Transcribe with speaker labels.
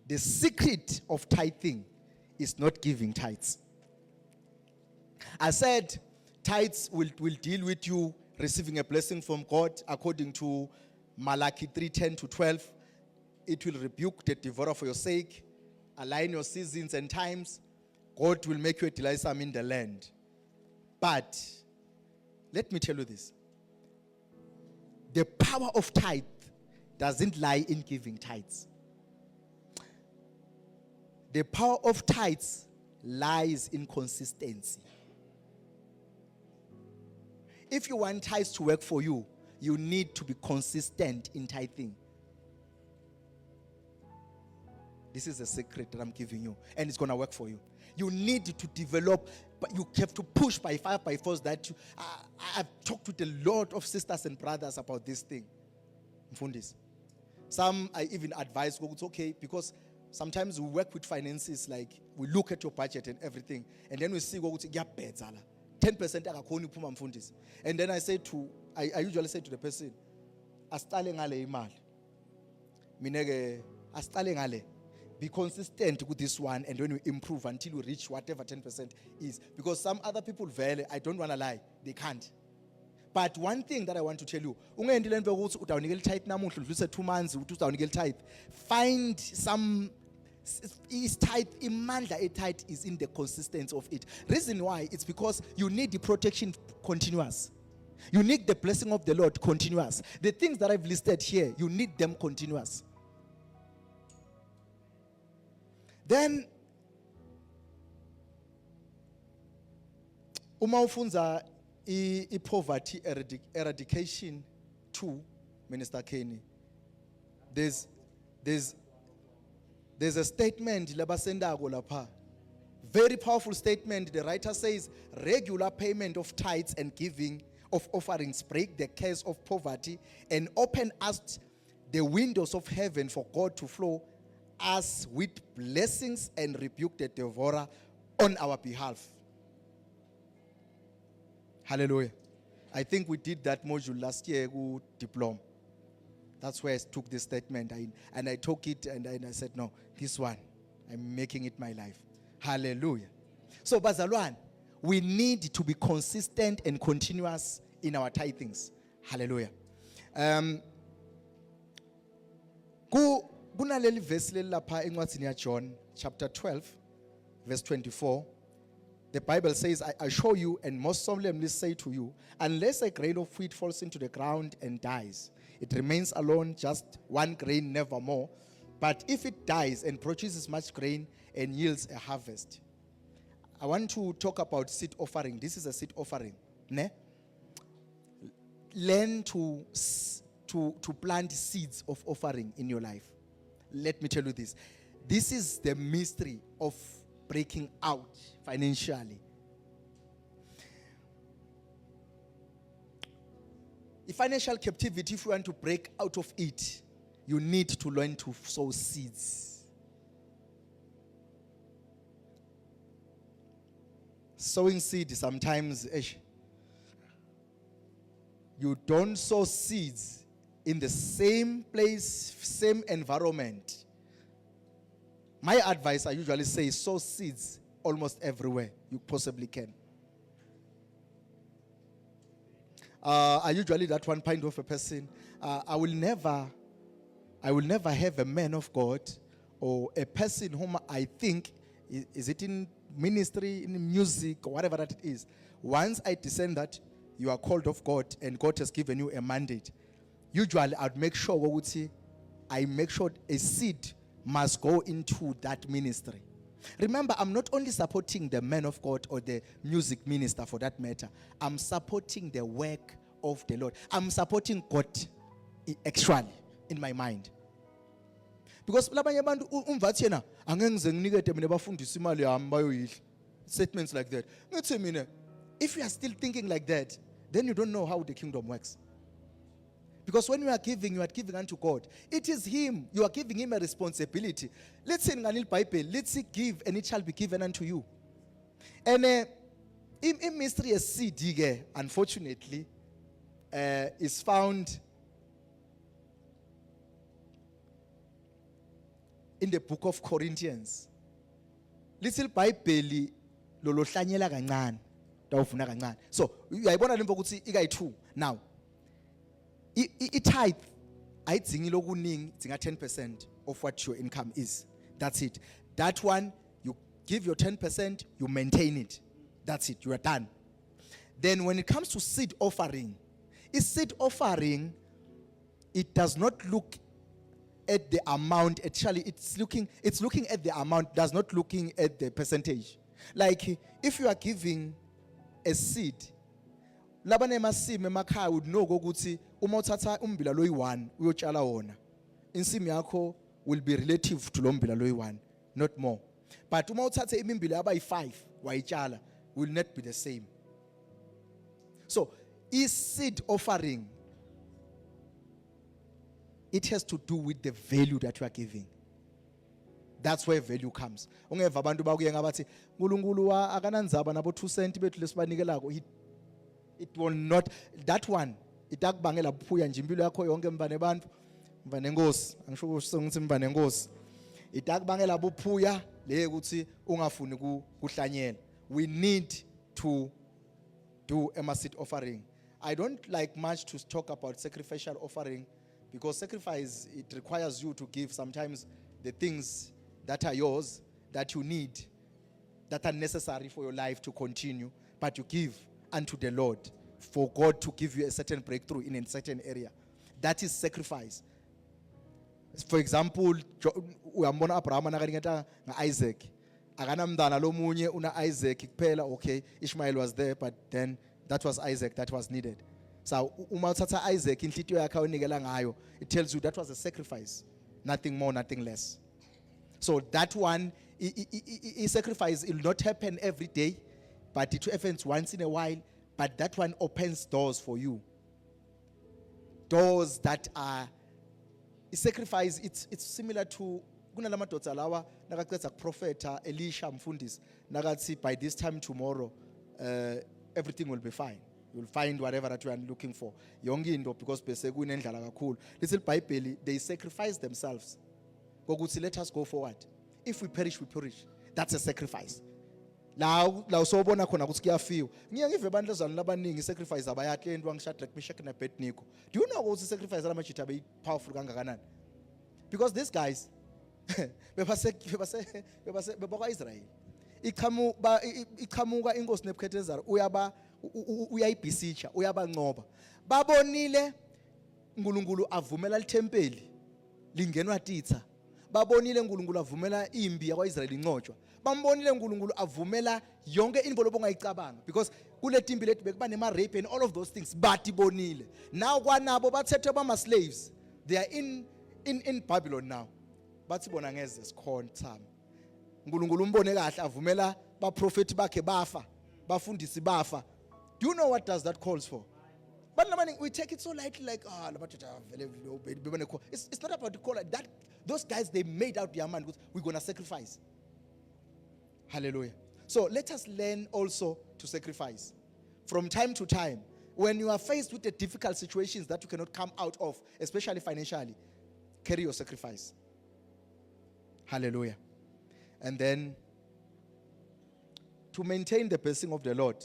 Speaker 1: The secret of tithing is not giving tithes. I said tithes will deal with you receiving a blessing from God according to Malachi 3:10-12. It will rebuke the devourer for your sake, align your seasons and times. God will make you a delightsome in the land. But let me tell you this. The power of tithe doesn't lie in giving tithes. The power of tithes lies in consistency. If you want tithes to work for you, you need to be consistent in tithing. This is a secret that I'm giving you, and it's going to work for you. You need to develop, but you have to push by fire, by force. That I've talked with a lot of sisters and brothers about this thing. Some I even advise, it's okay, because sometimes we work with finances, like we look at your budget and everything, and then we see 10%. And then I usually say to the person, asitale ngale imali. Mineke asitale ngale. Be consistent with this one, and when you improve until you reach whatever 10% is. Because some other people value, I don't want to lie, they can't. But one thing that I want to tell you, find some is tithe, tithe is in the consistency of it. Reason why, it's because you need the protection continuous. You need the blessing of the Lord continuous. The things that I've listed here, you need them continuous. Then uma ufunza poverty eradication 2, Minister Kenny, there's a statement labasendako lapha, very powerful statement. The writer says regular payment of tithes and giving of offerings break the curse of poverty and open us the windows of heaven for God to flow us with blessings and rebuke the devourer on our behalf. Hallelujah. I think we did that module last year with diploma. That's where I took this statement and I took it and I said, no, this one, I'm making it my life. Hallelujah. So, Bazalwan, we need to be consistent and continuous in our tithings. Hallelujah. Kunaleli verse lapha encwadini ya John chapter 12 verse 24. The Bible says, I assure you and most solemnly say to you, unless a grain of wheat falls into the ground and dies, it remains alone, just one grain, nevermore. But if it dies and produces much grain and yields a harvest. I want to talk about seed offering. This is a seed offering. Ne? Learn to plant seeds of offering in your life. Let me tell you this. This is the mystery of breaking out financially. In financial captivity, if you want to break out of it, you need to learn to sow seeds. Sowing seed sometimes, you don't sow seeds in the same place, same environment. My advice, I usually say, sow seeds almost everywhere you possibly can. I usually that one kind of a person. I will never have a man of God or a person whom I think is it in ministry, in music, or whatever that it is. Once I discern that you are called of God and God has given you a mandate, usually I'd make sure a seed must go into that ministry. Remember, I'm not only supporting the man of God or the music minister for that matter. I'm supporting the work of the Lord. I'm supporting God actually in my mind. Because statements like that. If you are still thinking like that, then you don't know how the kingdom works. Because when you are giving unto God. It is Him. You are giving Him a responsibility. Let's say in the Bible, let's say give and it shall be given unto you. And in mystery a seed, unfortunately, is found in the book of Corinthians. Little Bible lolo hlanyela kancane tawuvuna kancane. So uyayibona lempo ukuthi ikayi2 now. I-tithe ayidzingi lokuningi, idzinga 10% of what your income is. That's it. That one, you give your 10%, you maintain it. That's it, you are done. Then when it comes to seed offering, it does not look at the amount. Actually, it's looking at the amount, does not looking at the percentage. Like if you are giving a seed, labane masime emakhaya would know ukuthi uma uthatha umbila loyi1 uyotshala wona, insimi yakho will be relative to lo mbila loyi1, not more. But uma uthathe imimbila abayi5 wayitshala will not be the same. So is seed offering, it has to do with the value that you are giving. That's where value comes. Ungeva abantu bakuye ngabathi uNkulunkulu akanandzaba nabo 2 cent bethu lesibanikelako. It will not, that one itakubangela buphuya nje impilo yakho yonke mbane bantu mbane nkosi, angisho ukuthi mbane nkosi, itakubangela buphuya le ukuthi ungafuni kuhlanyela. We need to do a seed offering. I don't like much to talk about sacrificial offering, because sacrifice, it requires you to give sometimes the things that are yours, that you need, that are necessary for your life to continue, but you give unto the Lord for God to give you a certain breakthrough in a certain area. That is sacrifice. For example, uyambona Abraham nakaringeta Isaac. Akanamdana lo munye una Isaac kuphela, okay, Ishmael was there, but then that was Isaac that was needed. So uma uthatha Isaac inhlitiyo yakhe onikela ngayo, it tells you that was a sacrifice, nothing more, nothing less. So that one, sacrifice, it will not happen every day, but it happens once in a while. But that one opens doors for you. Doors that are sacrifice. It's similar to kunalamadoda lawa nakaqeda kuprofeta Elisha mfundisi nakathi by this time tomorrow everything will be fine. You will find whatever that you are looking for. Yonke into, because bese kunendlala kakhulu. Little Bible, they sacrifice themselves. Kokuthi let us go forward. If we perish, we perish. That's a sacrifice. La sobona khona ukuthi kuyafiwa. Ngiye ngive bandlezana labaningi sacrifice abayakhe into wangishadrack Meshach na Abednego. Do you know ukuthi sacrifice lamajita be powerful kangakanani? Because these guys bebaka Israel. Iqhamuka inkosi Nebuchadnezzar uyayibhisicha, uyabanqoba. Babonile uNkulunkulu avumela iThempeli lingenwa titha. Babonile uNkulunkulu avumela impi yakwaIsrael incotshwa. Bambonile uNkulunkulu avumela yonke into lobongayicabanga, because kule timbi lethu bekuba nema rape and all of those things, but ibonile. Now kwanabo bathethe bama slaves. They are in Babylon now. Bathi bona ngeze sikhona time. uNkulunkulu umbone kahle avumela ba prophet bakhe bafa, bafundisi bafa. Do you know what does that calls for? But we take it so lightly, like it's not about the call like that. Those guys, they made out their mind, we're gonna sacrifice. Hallelujah. So let us learn also to sacrifice. From time to time, when you are faced with the difficult situations that you cannot come out of, especially financially, carry your sacrifice. Hallelujah. And then to maintain the blessing of the Lord,